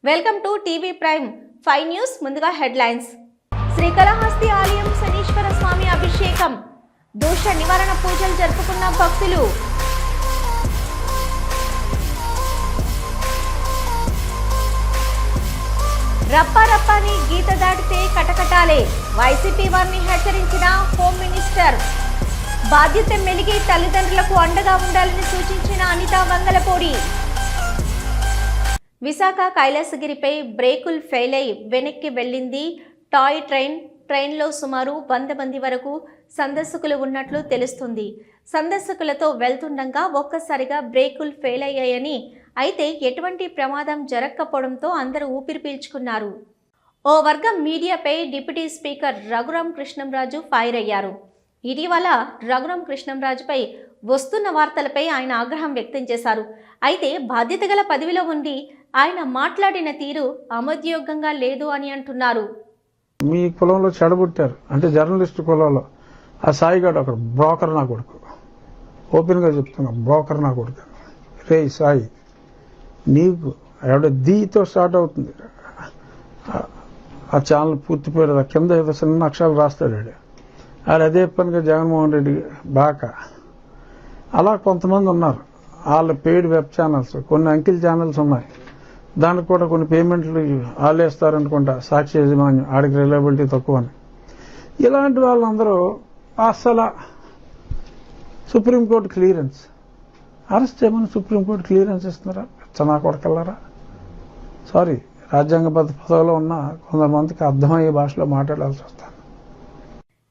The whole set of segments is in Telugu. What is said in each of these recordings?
Welcome to TV prime 5 news. ముందుగా హెడ్లైన్స్. శ్రీకాళహస్తి ఆలయం శనీశ్వర స్వామి అభిషేకం, దోష నివారణ పూజలు జరుపుకున్న భక్తులు. రప్పారప్పాని గీత దాటితే కటకటాలే, వైసీపీ వారిని హెచ్చరించిన హోం మినిస్టర్. బాధ్యత మెలిగి తల్లిదండ్రులకు అండగా ఉండాలని సూచించిన అనితా వంగలపూడి. విశాఖ కైలాసగిరిపై బ్రేకులు ఫెయిల్ అయి వెనక్కి వెళ్లింది టాయ్ ట్రైన్. ట్రైన్లో సుమారు 100 మంది వరకు సందర్శకులు ఉన్నట్లు తెలుస్తుంది. సందర్శకులతో వెళ్తుండగా ఒక్కసారిగా బ్రేకులు ఫెయిల్ అయ్యాయని, అయితే ఎటువంటి ప్రమాదం జరగకపోవడంతో అందరూ ఊపిరి పీల్చుకున్నారు. ఓ వర్గం మీడియాపై deputy speaker Raghuram Krishnamraju fire అయ్యారు. ఇటీవల రఘురాం కృష్ణంరాజుపై వస్తున్న వార్తలపై ఆయన ఆగ్రహం వ్యక్తం చేశారు. అయితే బాధ్యత గల పదవిలో ఉండి ఆయన మాట్లాడిన తీరు ఆమోదయోగ్యంగా లేదు అని అంటున్నారు. మీ కులంలో చెడబుట్టారు అంటే జర్నలిస్టు కులంలో ఆ సాయిగాడు ఒక బ్రోకర్ నా కొడుకు, ఓపెన్ గా చెప్తున్నా, బ్రోకర్ నా కొడుకు. రే సాయి, నీకు ఎవడ దీతో స్టార్ట్ అవుతుంది ఆ ఛానల్ పూర్తి పేరు కింద ఏదో చిన్న అక్షరాలు రాస్తాడు ఆడు అదే పనిగా జగన్మోహన్ రెడ్డి బాగా. అలా కొంతమంది ఉన్నారు, వాళ్ళ పెయిడ్ వెబ్ ఛానల్స్, కొన్ని అంకిల్ ఛానల్స్ ఉన్నాయి, దానికి కూడా కొన్ని పేమెంట్లు వాళ్ళు వేస్తారనుకుంటా, సాక్షి యజమాన్యం ఆడికి రిలయబిలిటీ తక్కువ అని. ఇలాంటి వాళ్ళందరూ అసలు సుప్రీంకోర్టు క్లియరెన్స్ అరెస్ట్ చేయమని సుప్రీంకోర్టు క్లియరెన్స్ ఇస్తున్నారా? చనా కొడకల్లారా. సారీ, రాజ్యాంగబద్ధ పదవిలో ఉన్న కొంతమందికి అర్థమయ్యే భాషలో మాట్లాడాల్సి వస్తుంది.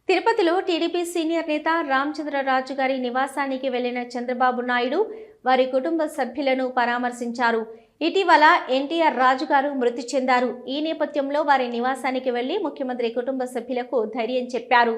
తిరుపతిలో టీడీపీ సీనియర్ నేత రామచంద్రరాజు గారి నివాసానికి వెళ్లిన చంద్రబాబు నాయుడు వారి కుటుంబ సభ్యులను పరామర్శించారు. ఇటీవల ఎన్టీఆర్ రాజు గారు మృతి చెందారు. ఈ నేపథ్యంలో వారి నివాసానికి వెళ్లి ముఖ్యమంత్రి కుటుంబ సభ్యులకు ధైర్యం చెప్పారు.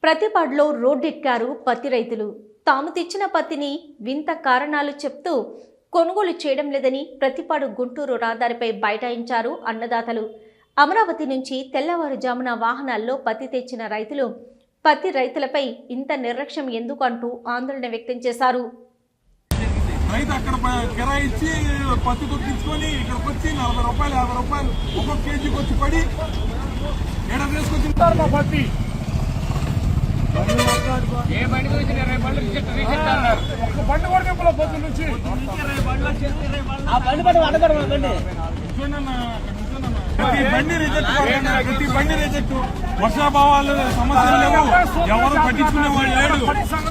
ప్రతిపాడులో రోడ్డెక్కారు పత్తి రైతులు. తాము తెచ్చిన పత్తిని వింత కారణాలు చెప్తూ కొనుగోలు చేయడం లేదని ప్రతిపాడు గుంటూరు రహదారిపై బైఠాయించారు అన్నదాతలు. అమరావతి నుంచి తెల్లవారుజామున వాహనాల్లో పత్తి తెచ్చిన రైతులు పత్తి రైతులపై ఇంత నిర్లక్ష్యం ఎందుకు అంటూ ఆందోళన వ్యక్తం చేశారు. రైతు అక్కడ కిరాయిచ్చి పత్తి దొరికించుకొని ఇక్కడికి వచ్చి 40 రూపాయలు 50 రూపాయలు ఒక్కొక్క కేజీకి వచ్చి పడి ఎడ తీసుకొచ్చి మా పత్తి ఒక్క బండి కూడా నింపలో పొద్దు నుంచి ప్రతి బండి రిజెక్ట్ వర్షాభావాలు సమస్యలు లేవు, ఎవరు పట్టించుకునే వాళ్ళు లేడు.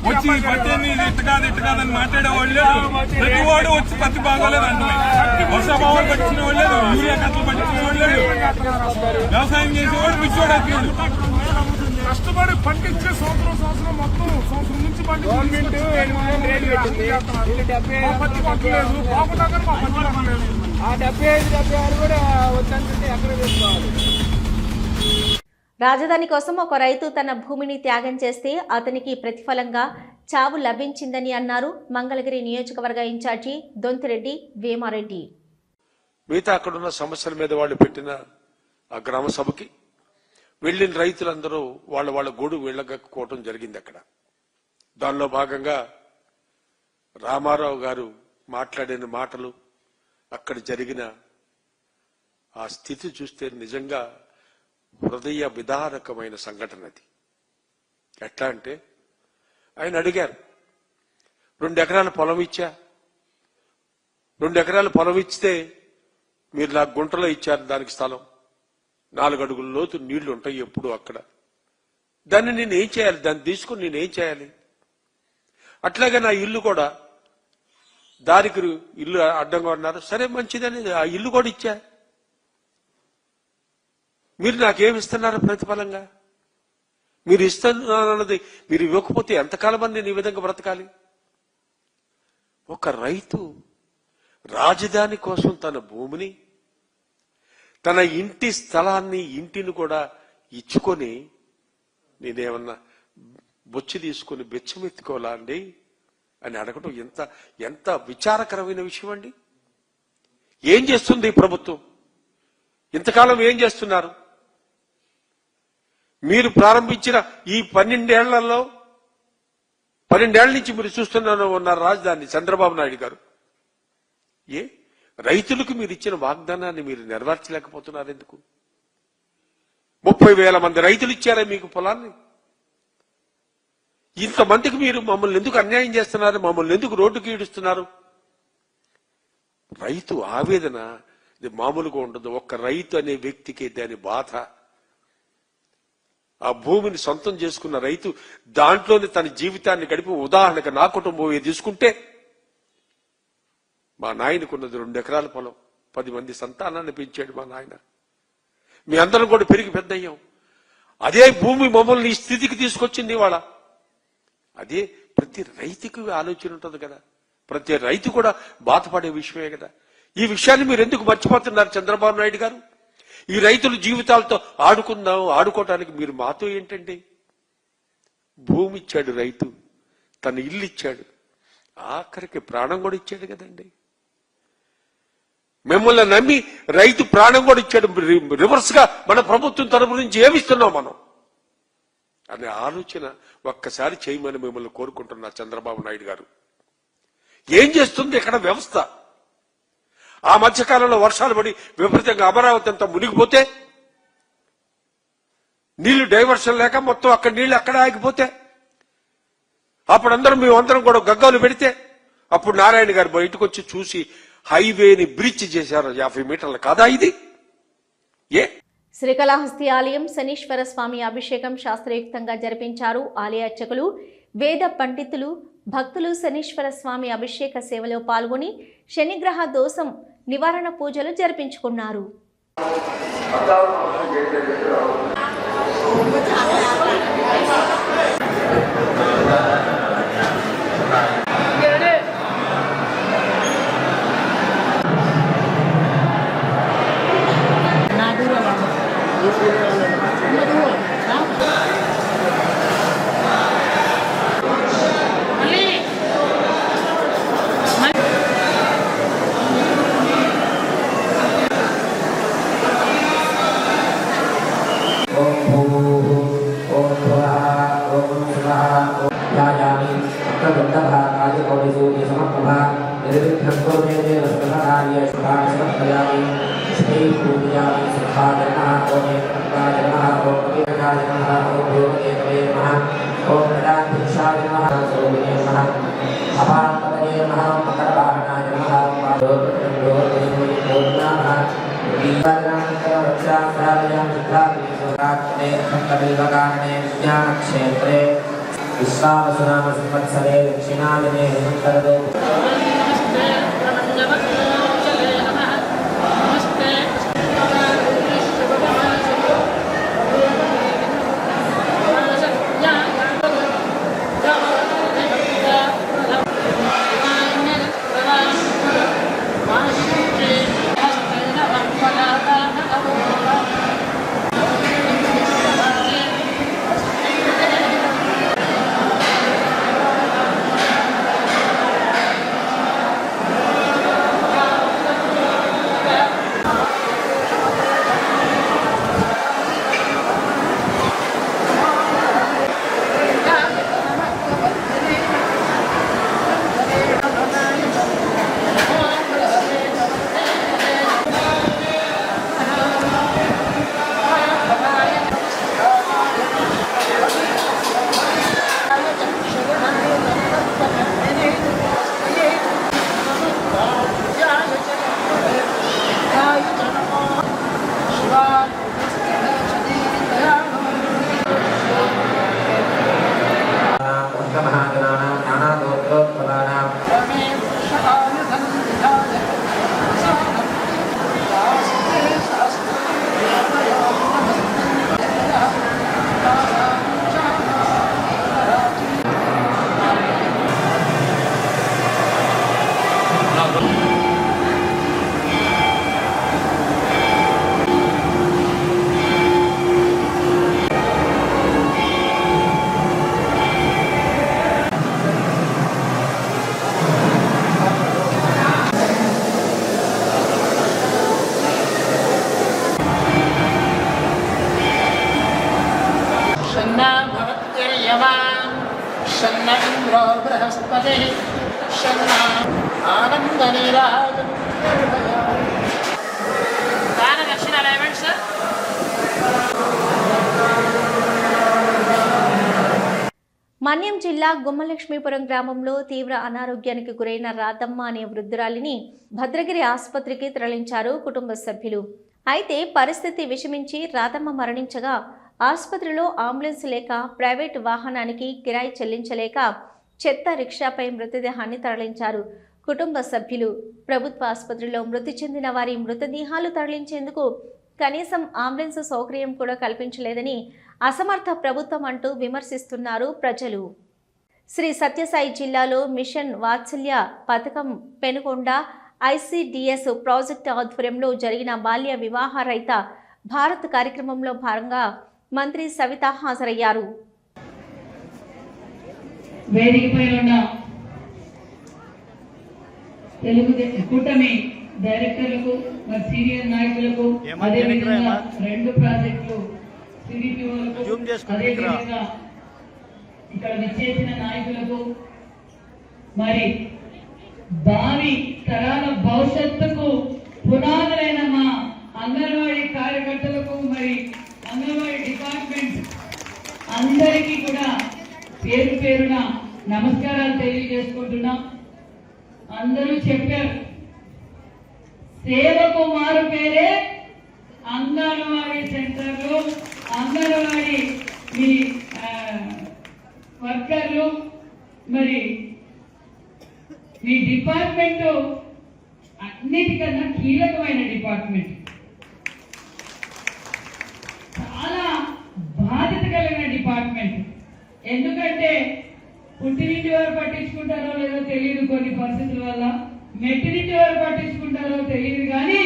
వచ్చి పత్తిని ఇట్టు కాదని మాట్లాడేవాళ్ళు లేడు. ప్రతి వాడు వచ్చి పత్తి బాగోలేదు అంటే వర్షాభావాలు పట్టించుకునే వాళ్ళు లేదు, యూరియా కట్టలు పట్టించుకునే వాళ్ళు లేడు. వ్యవసాయం చేసేవాడు పిచ్చివాడు అవుతున్నాడు. కష్టపడి పండించే సంవత్సరం మొత్తం సంవత్సరం నుంచి పండించలేదు, పత్తి పట్టలేదు, బాగుండగా మా పత్తి పట్టలేదు. ఆ 75-76 కూడా వచ్చానంటే ఎక్కడ తీసుకోవాలి. రాజధాని కోసం ఒక రైతు తన భూమిని త్యాగం చేస్తే అతనికి ప్రతిఫలంగా చావు లభించిందని అన్నారు మంగళగిరి నియోజకవర్గ ఇన్ఛార్జి దొంతిరెడ్డి వేమారెడ్డి. మిగతా అక్కడున్న సమస్యల మీద వాళ్ళు పెట్టిన ఆ గ్రామ సభకి వెళ్ళిన రైతులందరూ వాళ్ళ గూడు వెళ్ళగక్కుకోవటం జరిగింది. అక్కడ దానిలో భాగంగా రామారావు గారు మాట్లాడిన మాటలు, అక్కడ జరిగిన ఆ స్థితి చూస్తే నిజంగా హృదయ విదారకమైన సంఘటన అది. ఎట్లా అంటే ఆయన అడిగారు, 2 ఎకరాల పొలం ఇచ్చా, 2 ఎకరాల పొలం ఇస్తే మీరు నాకు గుంటలో ఇచ్చారు, దానికి స్థలం 4 అడుగుల లోతు నీళ్లు ఉంటాయి ఎప్పుడు అక్కడ. దాన్ని నేనేం చేయాలి? దాన్ని తీసుకుని నేనేం చేయాలి? అట్లాగే నా ఇల్లు కూడా దానికి ఇల్లు అడ్డంగా ఉన్నారు, సరే మంచిదని ఆ ఇల్లు కూడా ఇచ్చా. మీరు నాకేమి ఇస్తున్నారు ప్రతిఫలంగా? మీరు ఇస్తున్నది మీరు ఇవ్వకపోతే ఎంతకాలం నేను ఈ విధంగా బ్రతకాలి? ఒక రైతు రాజధాని కోసం తన భూమిని, తన ఇంటి స్థలాన్ని, ఇంటిని కూడా ఇచ్చుకొని నేనేమన్నా బొచ్చి తీసుకుని బెచ్చమెత్తుకోవాలా అండి అని అడగటం ఎంత విచారకరమైన విషయం అండి. ఏం చేస్తుంది ఈ ప్రభుత్వం? ఇంతకాలం ఏం చేస్తున్నారు? మీరు ప్రారంభించిన ఈ 12 ఏళ్లలో 12 ఏళ్ల నుంచి మీరు చూస్తున్నాను ఉన్నారు రాజధాని చంద్రబాబు నాయుడు గారు. రైతులకు మీరు ఇచ్చిన వాగ్దానాన్ని మీరు నెరవేర్చలేకపోతున్నారు ఎందుకు? 30,000 మంది రైతులు ఇచ్చారే మీకు పొలాన్ని. ఇంతమందికి మీరు మమ్మల్ని ఎందుకు అన్యాయం చేస్తున్నారు? మమ్మల్ని ఎందుకు రోడ్డుకి ఈడుస్తున్నారు? రైతు ఆవేదన ఇది మామూలుగా ఉండదు. ఒక్క రైతు అనే వ్యక్తికి దాని బాధ. ఆ భూమిని సొంతం చేసుకున్న రైతు దాంట్లోనే తన జీవితాన్ని గడిపి, ఉదాహరణకు నా కుటుంబం తీసుకుంటే మా నాయనకున్నది 2 ఎకరాల పొలం, 10 మంది సంతానాన్ని పెంచాడు మా నాయన. మీ అందరం కూడా పెరిగి పెద్దయ్యాం. అదే భూమి మమ్మల్ని ఈ స్థితికి తీసుకొచ్చింది ఇవాళ. అదే ప్రతి రైతుకి ఆలోచన ఉంటుంది కదా, ప్రతి రైతు కూడా బాధపడే విషయమే కదా. ఈ విషయాన్ని మీరు ఎందుకు మర్చిపోతున్నారు చంద్రబాబు నాయుడు గారు? ఈ రైతుల జీవితాలతో ఆడుకోవటానికి మీరు మాతో ఏంటండి? భూమి ఇచ్చాడు రైతు, తన ఇల్లు ఇచ్చాడు, ఆఖరికి ప్రాణం కూడా ఇచ్చాడు కదండి. మిమ్మల్ని నమ్మి రైతు ప్రాణం కూడా ఇచ్చాడు. రివర్స్ గా మన ప్రభుత్వం తరపు నుంచి ఏమిస్తున్నాం మనం అనే ఆలోచన ఒక్కసారి చేయమని మిమ్మల్ని కోరుకుంటున్నా చంద్రబాబు నాయుడు గారు. ఏం చేస్తుంది ఇక్కడ వ్యవస్థ? ఆ మధ్యకాలంలో వర్షాలు పడి విపరీతంగా అమరావతి అంతా మునిగిపోతే, నీళ్లు డైవర్షన్ లేక మొత్తం అక్కడ నీళ్లు అక్కడ ఆగిపోతే, అప్పుడు మేమందరం కూడా గగ్గాలు పెడితే, అప్పుడు నారాయణ గారు బయటకు వచ్చి చూసి హైవేని బ్రిడ్జ్ చేశారు 50 మీటర్లు. కాదా ఇది? శ్రీకాళహస్తి ఆలయం శనీశ్వర స్వామి అభిషేకం శాస్త్రయుక్తంగా జరిపించారు ఆలయ అర్చకులు. వేద పండితులు, భక్తులు శనీశ్వర స్వామి అభిషేక సేవలో పాల్గొని శనిగ్రహ దోషం నివారణ పూజలు జరిపించుకున్నారు. क्षेत्रे विश्वावसुनाम संवत्सरे दक्षिणादिने हेमन्तर्दो शन्ना भवत्यर्यवान् शन्न इन्द्रो बृहस्पतिः शन्ना आनन्दनीराजन् दानदक्षिणाలు ఇవ్వండి సార్. మన్యం జిల్లా గుమ్మలక్ష్మీపురం గ్రామంలో తీవ్ర అనారోగ్యానికి గురైన రాధమ్మ అనే వృద్ధురాలిని భద్రగిరి ఆసుపత్రికి తరలించారు కుటుంబ సభ్యులు. అయితే పరిస్థితి విషమించి రాధమ్మ మరణించగా ఆసుపత్రిలో అంబులెన్స్ లేక ప్రైవేటు వాహనానికి కిరాయి చెల్లించలేక చెత్త రిక్షాపై మృతదేహాన్ని తరలించారు కుటుంబ సభ్యులు. ప్రభుత్వ ఆసుపత్రిలో మృతి చెందిన వారి మృతదేహాలు తరలించేందుకు కనీసం అంబులెన్స్ సౌకర్యం కూడా కల్పించలేదని అసమర్థ ప్రభుత్వం అంటూ విమర్శిస్తున్నారు ప్రజలు. శ్రీ సత్యసాయి జిల్లాలో మిషన్ వాత్సల్య పథకం పెనుకొండ ఐసిడిఎస్ ప్రాజెక్టు ఆధ్వర్యంలో జరిగిన బాల్య వివాహ రహిత భారత్ కార్యక్రమంలో భాగంగా మంత్రి సవిత హాజరయ్యారు. వేదికపై ఉన్న తెలుగు కూటమి డైరెక్టర్లకు మరి సీనియర్ నాయకులకు అదేవిధంగా 2 ప్రాజెక్టులు సిడిపిఓలకు అదేవిధంగా ఇక్కడ విచ్చేసిన నాయకులకు మరి భావి తరాల భవిష్యత్తుకు పునాదులైన మా అంగన్వాడీ కార్యకర్తలకు మరి అంగన్వాడీ డిపార్ట్మెంట్ అందరికీ కూడా పేరు పేరున నమస్కారాలు తెలియజేసుకుంటున్నాం. అందరూ చెప్పారు, సేవకు మారు పేరే అంగన్వాడీ సెంటర్లు, అంగన్వాడీ మీ వర్కర్లు, మరి మీ డిపార్ట్మెంట్ అన్నిటికన్నా కీలకమైన డిపార్ట్మెంట్, చాలా బాధ్యత కలిగిన డిపార్ట్మెంట్. ఎందుకంటే పుట్టినింటి వారు పట్టించుకుంటారో లేదో తెలియదు, కొన్ని పరిస్థితుల వల్ల మెట్టినింటి వారు పట్టించుకుంటారో తెలియదు, కానీ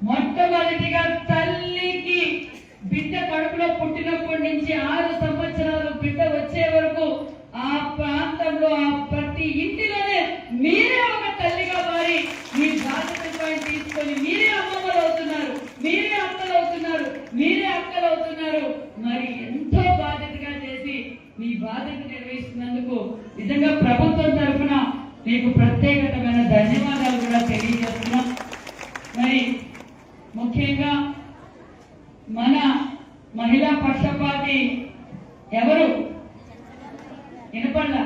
మొట్టమొదటిగా తల్లికి బిడ్డ కడుపులో పుట్టినప్పటి నుంచి 6 సంవత్సరాలు బిడ్డ వచ్చే వరకు ఆ ప్రాంతంలో ఆ ప్రతి ఇంటిలోనే మీరే ఒక తల్లిగా మారి మీ బాధ్యతపై తీసుకొని మీరే అమ్మమ్మలు అవుతున్నారు, మీరే అక్కలు అవుతున్నారు, మీరే అక్కలు అవుతున్నారు. మరి ఎంతో బాధ్యతగా చేసి మీ బాధ్యత నిర్వహిస్తున్నందుకు నిజంగా ప్రభుత్వం తరఫున మీకు ప్రత్యేకమైన ధన్యవాదాలు కూడా తెలియజేస్తున్నాం. మరి ముఖ్యంగా మన మహిళా పక్షపాతి ఎవరు వినపడ్డా?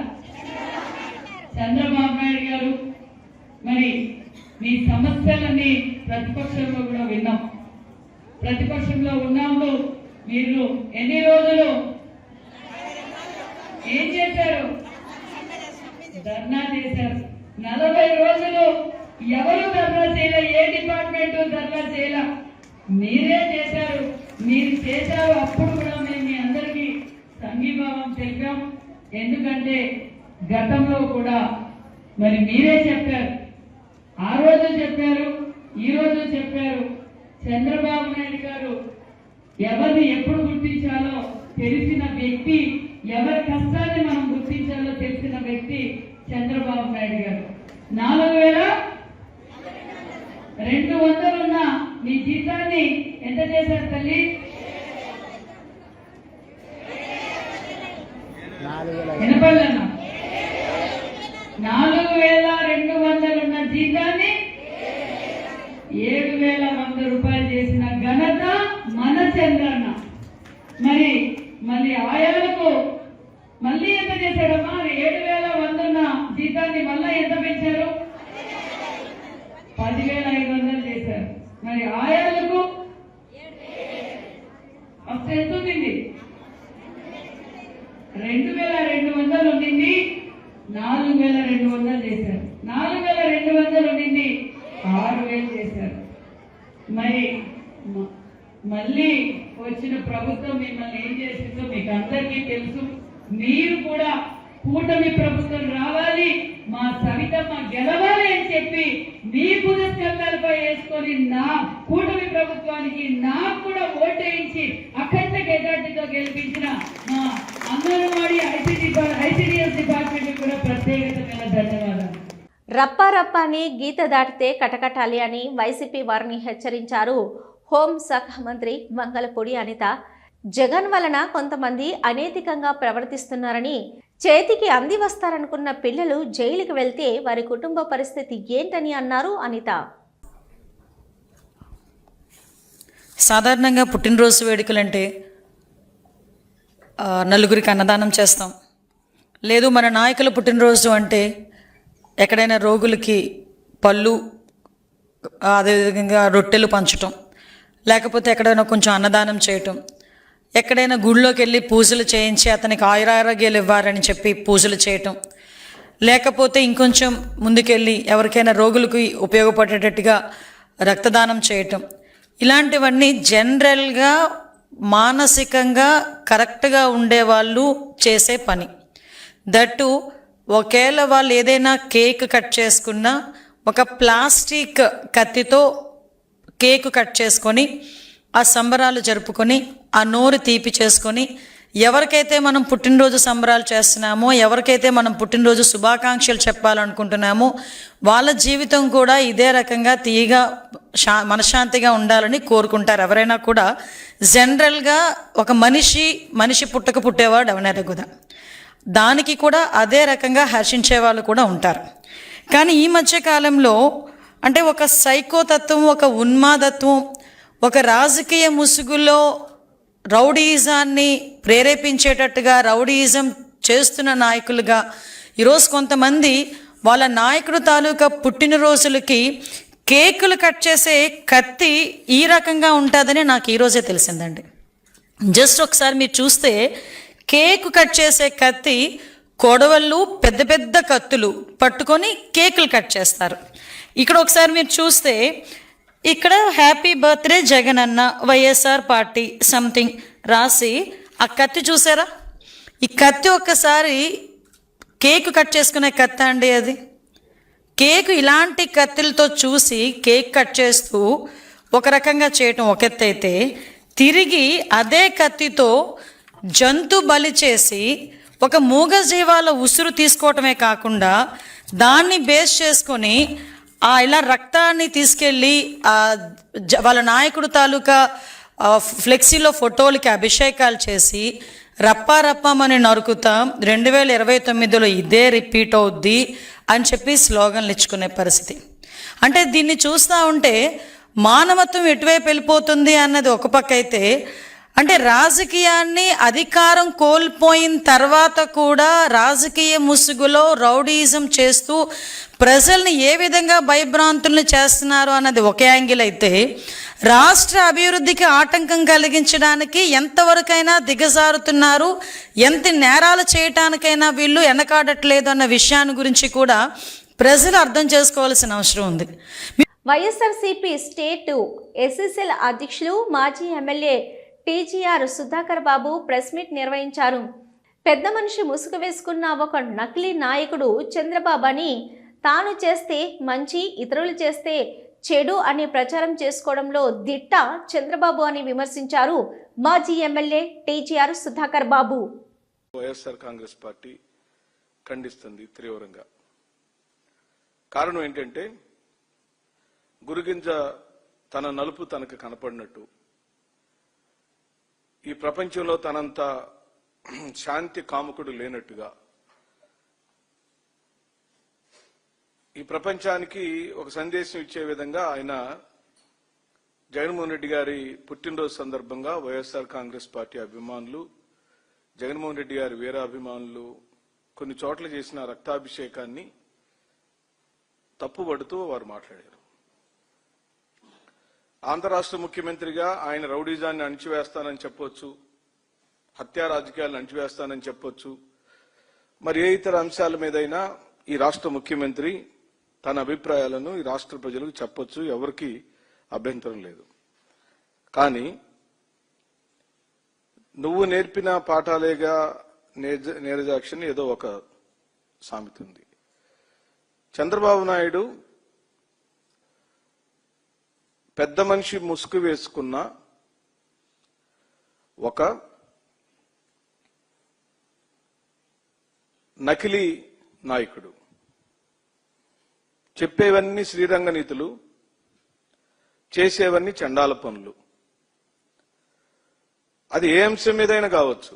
చంద్రబాబు నాయుడు గారు. మరి మీ సమస్యలన్నీ ప్రతిపక్షంలో కూడా విన్నాం. ప్రతిపక్షంలో ఉన్నప్పుడు మీరు ఎన్ని రోజులు ఏం చేశారు? ధర్నా చేశారు. 40 రోజులు ఎవరు ధర్నా చేయాల? ఏ డిపార్ట్మెంట్ ధర్నా చేయాల? మీరే చేశారు. మీరు చేశారు. అప్పుడు కూడా మేము మీ అందరికీ సంఘీభావం తెలిపాం. ఎందుకంటే గతంలో కూడా మరి మీరే చెప్పారు, ఆ రోజు చెప్పారు, ఈ రోజు చెప్పారు. చంద్రబాబు నాయుడు గారు ఎవరిని ఎప్పుడు గుర్తించాలో తెలిసిన వ్యక్తి, ఎవరి కష్టాన్ని మనం గుర్తించాలో తెలిసిన వ్యక్తి చంద్రబాబు నాయుడు గారు. 4200 ఉన్న మీ జీతాన్ని ఎంత చేశారు తల్లి? 4200 ఉన్న జీతాన్ని 7100 రూపాయలు చేసిన ఘనత మన చంద్రన్న. మరి మళ్ళీ ఆయాలకు మళ్ళీ ఎంత చేశాడమ్మా? 7100 ఉన్న జీతాన్ని మళ్ళా ఎంత పెంచారు? 10,500 చేశారు. మరి ఆయాలకు అప్పుడు ఎంత ఉండింది? 2200 ఉండింది, 4200 చేశారు. 4200 ఉండింది, 6000 చేశారు. మరి మళ్ళీ వచ్చిన ప్రభుత్వం మిమ్మల్ని ఏం చేసిందో మీకు అందరికీ తెలుసు. మీరు కూడా కూటమి ప్రభుత్వం రావాలి, మా సవితమ్మ గెలవాలి అని చెప్పి ప్రభుత్వానికి నా కూటమి ప్రభుత్వానికి నాకు కూడా ఓటేయించి అఖండ మెజార్టీతో గెలిపించిన మా అంగన్వాడీ ఐసిడిఎస్ డిపార్ట్మెంట్ కూడా ప్రత్యేకమైన ధన్యవాదాలు. రప్పారప్పాని గీత దాటితే కటకటాలి అని వైసీపీ వారిని హెచ్చరించారు హోంశాఖ మంత్రి మంగళపూడి అనిత. జగన్ వలన కొంతమంది అనైతికంగా ప్రవర్తిస్తున్నారని, చేతికి అంది వస్తారనుకున్న పిల్లలు జైలుకి వెళ్తే వారి కుటుంబ పరిస్థితి ఏంటని అన్నారు అనిత. సాధారణంగా పుట్టినరోజు వేడుకలంటే నలుగురికి అన్నదానం చేస్తాం. లేదు మన నాయకుల పుట్టినరోజు అంటే ఎక్కడైనా రోగులకి పళ్ళు, అదేవిధంగా రొట్టెలు పంచటం, లేకపోతే ఎక్కడైనా కొంచెం అన్నదానం చేయటం, ఎక్కడైనా గుళ్ళోకి వెళ్ళి పూజలు చేయించి అతనికి ఆయురారోగ్యాలు ఇవ్వాలని చెప్పి పూజలు చేయటం, లేకపోతే ఇంకొంచెం ముందుకెళ్ళి ఎవరికైనా రోగులకు ఉపయోగపడేటట్టుగా రక్తదానం చేయటం, ఇలాంటివన్నీ జనరల్గా మానసికంగా కరెక్ట్గా ఉండేవాళ్ళు చేసే పని. దట్టు ఒకవేళ వాళ్ళు ఏదైనా కేక్ కట్ చేసుకున్నా ఒక ప్లాస్టిక్ కత్తితో కేక్ కట్ చేసుకొని ఆ సంబరాలు జరుపుకొని ఆ నోరు తీపి చేసుకొని ఎవరికైతే మనం పుట్టినరోజు సంబరాలు చేస్తున్నామో, ఎవరికైతే మనం పుట్టినరోజు శుభాకాంక్షలు చెప్పాలనుకుంటున్నామో వాళ్ళ జీవితం కూడా ఇదే రకంగా తీయగా మనశ్శాంతిగా ఉండాలని కోరుకుంటారు ఎవరైనా కూడా. జనరల్గా ఒక మనిషి పుట్టేవాడు ఎవరైనా కూడా దానికి కూడా అదే రకంగా హర్షించే వాళ్ళు కూడా ఉంటారు. కానీ ఈ మధ్య కాలంలో అంటే ఒక సైకోతత్వం, ఒక ఉన్మాదత్వం, ఒక రాజకీయ ముసుగులో రౌడీయిజాన్ని ప్రేరేపించేటట్టుగా రౌడీయిజం చేస్తున్న నాయకులుగా ఈరోజు కొంతమంది వాళ్ళ నాయకుడు తాలూకా పుట్టినరోజులకి కేకులు కట్ చేసే కత్తి ఈ రకంగా ఉంటుందని నాకు ఈరోజే తెలిసిందండి. జస్ట్ ఒకసారి మీరు చూస్తే కేకు కట్ చేసే కత్తి కొడవళ్ళు, పెద్ద పెద్ద కత్తులు పట్టుకొని కేకులు కట్ చేస్తారు. ఇక్కడ ఒకసారి మీరు చూస్తే ఇక్కడ హ్యాపీ బర్త్డే జగన్ అన్న వైఎస్ఆర్ పార్టీ సంథింగ్ రాసి ఆ కత్తి చూసారా? ఈ కత్తి ఒక్కసారి కేకు కట్ చేసుకునే కత్తి అండి అది. కేకు ఇలాంటి కత్తులతో చూసి కేక్ కట్ చేస్తూ ఒక రకంగా చేయటం ఒక ఎత్తు అయితే, తిరిగి అదే కత్తితో జంతు బలి చేసి ఒక మూగజీవాల ఉసురు తీసుకోవటమే కాకుండా దాన్ని బేస్ చేసుకొని ఇలా రక్తాన్ని తీసుకెళ్ళి వాళ్ళ నాయకుడు తాలూకా ఫ్లెక్సీలో ఫోటోలకి అభిషేకాలు చేసి రప్పారప్పమని నరుకుతాం, 2029లో ఇదే రిపీట్ అవుద్ది అని చెప్పి స్లోగన్లు ఇచ్చుకునే పరిస్థితి. అంటే దీన్ని చూస్తూ ఉంటే మానవత్వం ఎటువైపు వెళ్ళిపోతుంది అన్నది ఒక పక్క అయితే, అంటే రాజకీయాన్ని అధికారం కోల్పోయిన తర్వాత కూడా రాజకీయ ముసుగులో రౌడీయిజం చేస్తూ ప్రజల్ని ఏ విధంగా భయభ్రాంతుల్ని చేస్తున్నారు అన్నది ఒక యాంగిల్ అయితే, రాష్ట్ర అభివృద్ధికి ఆటంకం కలిగించడానికి ఎంతవరకైనా దిగజారుతున్నారు, ఎంత నేరాలు చేయటానికైనా వీళ్ళు వెనకాడట్లేదు అన్న విషయాన్ని గురించి కూడా ప్రజలు అర్థం చేసుకోవాల్సిన అవసరం ఉంది. వైఎస్ఆర్సీపీ స్టేట్ ఎస్ఎస్ఎల్ అధ్యక్షులు మాజీ ఎమ్మెల్యే టీజీఆర్ సుధాకర్ బాబు ప్రెస్ మీట్ నిర్వహించారు. పెద్ద మనిషి ముసుగు వేసుకున్న ఒక నకిలీ నాయకుడు చంద్రబాబు అని, తాను చేస్తే మంచి, ఇతరులు చేస్తే చెడు అని ప్రచారం చేసుకోవడంలో దిట్ట చంద్రబాబు అని విమర్శించారు మాజీ ఎమ్మెల్యే టీజీఆర్ సుధాకర్ బాబు. వైఎస్ఆర్ కాంగ్రెస్ పార్టీ ఖండిస్తుంది తీవ్రంగా. కారణం ఏంటంటే, గురుగింజ తన నలుపు తనకు కనపడినట్టు ఈ ప్రపంచంలో తనంత శాంతి కాముకుడు లేనట్టుగా ఈ ప్రపంచానికి ఒక సందేశం ఇచ్చే విధంగా ఆయన జగన్మోహన్ రెడ్డి గారి పుట్టినరోజు సందర్భంగా వైఎస్ఆర్ కాంగ్రెస్ పార్టీ అభిమానులు, జగన్మోహన్ రెడ్డి గారి వీరాభిమానులు కొన్ని చోట్ల చేసిన రక్తాభిషేకాన్ని తప్పుపడుతూ వారు మాట్లాడారు. ఆంధ్ర రాష్ట్ర ముఖ్యమంత్రిగా ఆయన రౌడీజాన్ని అణిచివేస్తానని చెప్పొచ్చు, హత్యా రాజకీయాలను అణిచివేస్తానని చెప్పొచ్చు, మరి ఏ ఇతర అంశాల మీదైనా ఈ రాష్ట్ర ముఖ్యమంత్రి తన అభిప్రాయాలను ఈ రాష్ట్ర ప్రజలకు చెప్పొచ్చు, ఎవరికి అభ్యంతరం లేదు. కానీ నువ్వు నేర్పిన పాఠాలేగా నీరజాక్షని ఏదో ఒక సామెత ఉంది. చంద్రబాబు నాయుడు పెద్ద మనిషి ముసుగు వేసుకున్న ఒక నకిలీ నాయకుడు. చెప్పేవన్నీ శ్రీరంగ నీతులు, చేసేవన్నీ చండాల పనులు. అది ఏ అంశం మీదైనా కావచ్చు.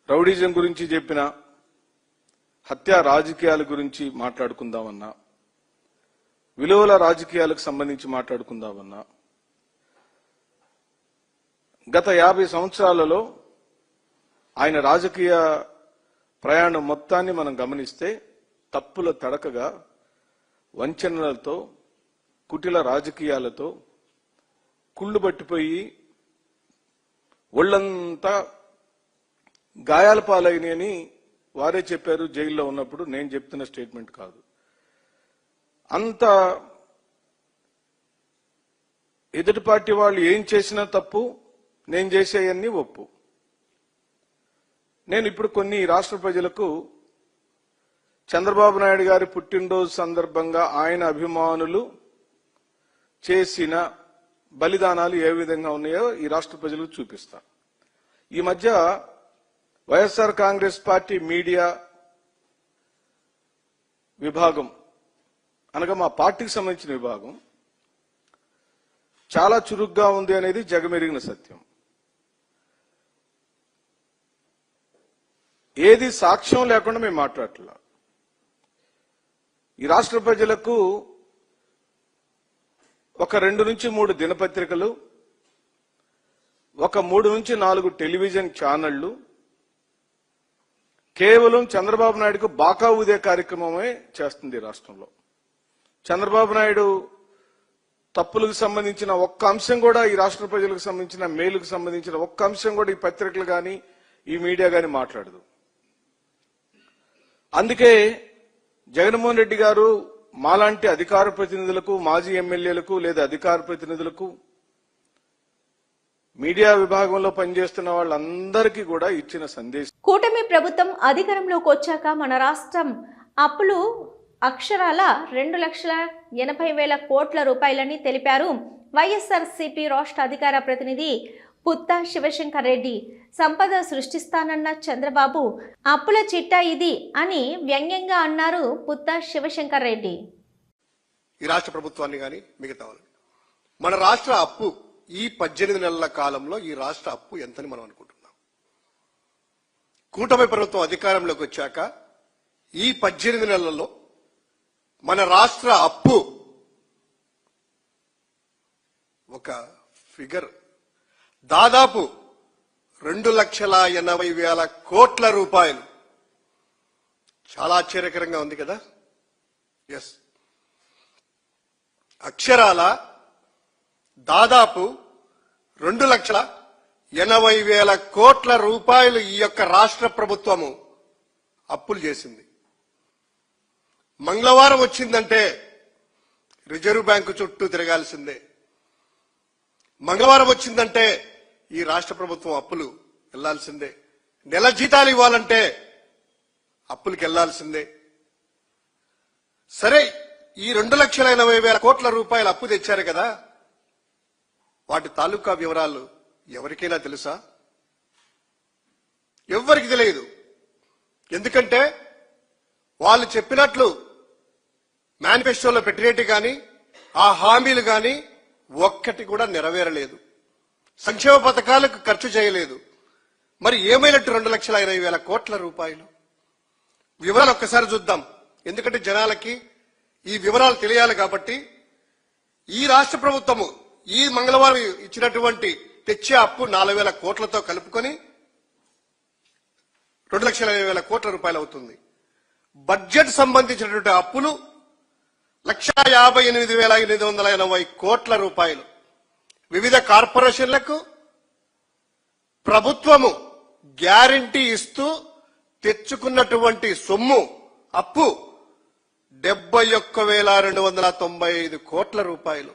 రౌడీజం గురించి చెప్పిన, హత్యా రాజకీయాల గురించి మాట్లాడుకుందామన్నా, విలువల రాజకీయాలకు సంబంధించి మాట్లాడుకుందామన్నా, గత 50 సంవత్సరాలలో ఆయన రాజకీయ ప్రయాణం మొత్తాన్ని మనం గమనిస్తే తప్పుల తడకగా, వంచనలతో, కుటిల రాజకీయాలతో కుళ్ళు పట్టిపోయి ఒళ్లంతా గాయాల పాలైనని వారే చెప్పారు జైల్లో ఉన్నప్పుడు. నేను చెప్తున్న స్టేట్మెంట్ కాదు. అంత ఎదుటి పార్టీ వాళ్ళు ఏం చేసినా తప్పు, నేను చేసేయన్నీ ఒప్పు. నేను ఇప్పుడు కొన్ని రాష్ట్ర ప్రజలకు చంద్రబాబు నాయుడు గారి పుట్టినరోజు సందర్భంగా ఆయన అభిమానులు చేసిన బలిదానాలు ఏ విధంగా ఉన్నాయో ఈ రాష్ట్ర ప్రజలకు చూపిస్తా. ఈ మధ్య వైఎస్ఆర్ కాంగ్రెస్ పార్టీ మీడియా విభాగం, అనగా మా పార్టీకి సంబంధించిన విభాగం చాలా చురుగ్గా ఉంది అనేది జగమెరిగిన సత్యం. ఏది సాక్ష్యం లేకుండా మేము మాట్లాడట్లా. ఈ రాష్ట్ర ప్రజలకు ఒక 2 నుంచి 3 దినపత్రికలు, ఒక 3 నుంచి 4 టెలివిజన్ ఛానళ్లు కేవలం చంద్రబాబు నాయుడుకు బాకా ఊదే కార్యక్రమమే చేస్తుంది రాష్ట్రంలో. చంద్రబాబు నాయుడు తప్పులకు సంబంధించిన ఒక్క అంశం కూడా, ఈ రాష్ట్ర ప్రజలకు సంబంధించిన మేలుకు సంబంధించిన ఒక్క అంశం కూడా ఈ పత్రికలు కానీ ఈ మీడియా కానీ మాట్లాడదు. అందుకే జగన్మోహన్ రెడ్డి గారు మాలాంటి అధికార ప్రతినిధులకు, మాజీ ఎమ్మెల్యేలకు లేదా అధికార ప్రతినిధులకు, మీడియా విభాగంలో పనిచేస్తున్న వాళ్ళందరికీ కూడా ఇచ్చిన సందేశం, కూటమి ప్రభుత్వం అధికారంలోకి వచ్చాక మన రాష్ట్రం అప్పులు అక్షరాల 2,80,000 కోట్ల రూపాయలని తెలిపారు వైఎస్ఆర్సీపీ రాష్ట్ర అధికార ప్రతినిధి పుత్తా శివశంకర్ రెడ్డి. సంపద సృష్టిస్తానన్న చంద్రబాబు అప్పుల చిట్టా ఇది అని వ్యంగ్యంగా అన్నారు పుత్తా శివశంకర్ రెడ్డి. ఈ రాష్ట్ర ప్రభుత్వాన్ని కానీ మిగతా మన రాష్ట్ర అప్పు ఈ 18 నెలల కాలంలో ఈ రాష్ట్ర అప్పు ఎంతని మనం అనుకుంటున్నాం. కూటమి ప్రభుత్వం అధికారంలోకి వచ్చాక ఈ 18 నెలల్లో మన రాష్ట్ర అప్పు ఒక ఫిగర్ దాదాపు 2,80,000 కోట్ల రూపాయలు. చాలా ఆశ్చర్యకరంగా ఉంది కదా. ఎస్, అక్షరాల దాదాపు 2,80,000 కోట్ల రూపాయలు ఈ యొక్క రాష్ట్ర ప్రభుత్వము అప్పులు చేసింది. మంగళవారం వచ్చిందంటే రిజర్వ్ బ్యాంకు చుట్టూ తిరగాల్సిందే. మంగళవారం వచ్చిందంటే ఈ రాష్ట్ర ప్రభుత్వం అప్పులు వెళ్లాల్సిందే. నెల జీతాలు ఇవ్వాలంటే అప్పులకు వెళ్లాల్సిందే. సరే, ఈ 2,80,000 కోట్ల రూపాయలు అప్పు తెచ్చారు కదా, వాటి తాలూకా వివరాలు ఎవరికైనా తెలుసా? ఎవ్వరికి తెలియదు. ఎందుకంటే వాళ్ళు చెప్పినట్లు మేనిఫెస్టోలో పెట్టినట్టు కానీ ఆ హామీలు కానీ ఒక్కటి కూడా నెరవేరలేదు. సంక్షేమ పథకాలకు ఖర్చు చేయలేదు. మరి ఏమైనట్టు 2,80,000 కోట్ల రూపాయలు? వివరాలు ఒక్కసారి చూద్దాం. ఎందుకంటే జనాలకి ఈ వివరాలు తెలియాలి కాబట్టి. ఈ రాష్ట్ర ప్రభుత్వము ఈ మంగళవారం ఇచ్చినటువంటి తెచ్చే అప్పు 4,000 కోట్లతో కలుపుకొని 2,80,000 కోట్ల రూపాయలు అవుతుంది. బడ్జెట్ సంబంధించినటువంటి అప్పులు 1,58,880 కోట్ల రూపాయలు. వివిధ కార్పొరేషన్లకు ప్రభుత్వము గ్యారంటీ ఇస్తూ తెచ్చుకున్నటువంటి సొమ్ము అప్పు 71,295 కోట్ల రూపాయలు.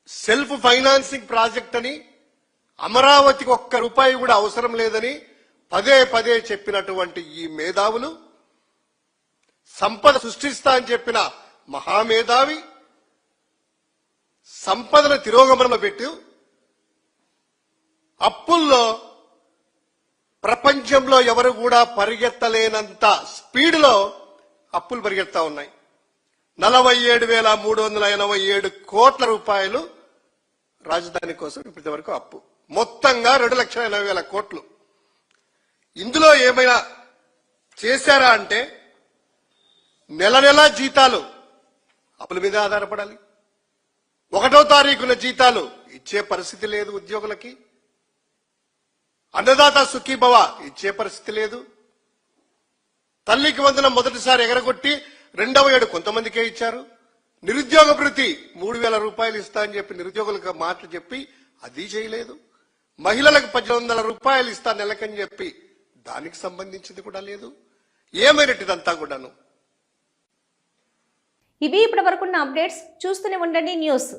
సెల్ఫ్ ఫైనాన్సింగ్ ప్రాజెక్ట్ అని, అమరావతికి ఒక్క రూపాయి కూడా అవసరం లేదని పదే పదే చెప్పినటువంటి ఈ మేధావులు, సంపద సృష్టిస్తా అని చెప్పిన మహామేధావి సంపదను తిరోగమనంలో పెట్టి అప్పుల్లో ప్రపంచంలో ఎవరు కూడా పరిగెత్తలేనంత స్పీడ్లో అప్పులు పరిగెత్తా ఉన్నాయి. 47,387 కోట్ల రూపాయలు రాజధాని కోసం ఇప్పటి వరకు అప్పు, మొత్తంగా 2,80,000 కోట్లు. ఇందులో ఏమైనా చేశారా అంటే నెల నెల జీతాలు అప్పుల మీద ఆధారపడాలి. 1వ తారీఖున జీతాలు ఇచ్చే పరిస్థితి లేదు ఉద్యోగులకి. అన్నదాత సుఖీభవ ఇచ్చే పరిస్థితి లేదు. తల్లికి వందనం మొదటిసారి ఎగరగొట్టి 2వ ఏడు కొంతమందికే ఇచ్చారు. నిరుద్యోగ భృతి 3,000 రూపాయలు ఇస్తా అని చెప్పి నిరుద్యోగులకు మాటలు చెప్పి అది చేయలేదు. మహిళలకు 1,800 రూపాయలు ఇస్తా నెలకని చెప్పి దానికి సంబంధించింది కూడా లేదు. ఏమైనట్టిదంతా కూడాను. ఇవి ఇప్పటి వరకున్న అప్డేట్స్. చూస్తూనే ఉండండి న్యూస్.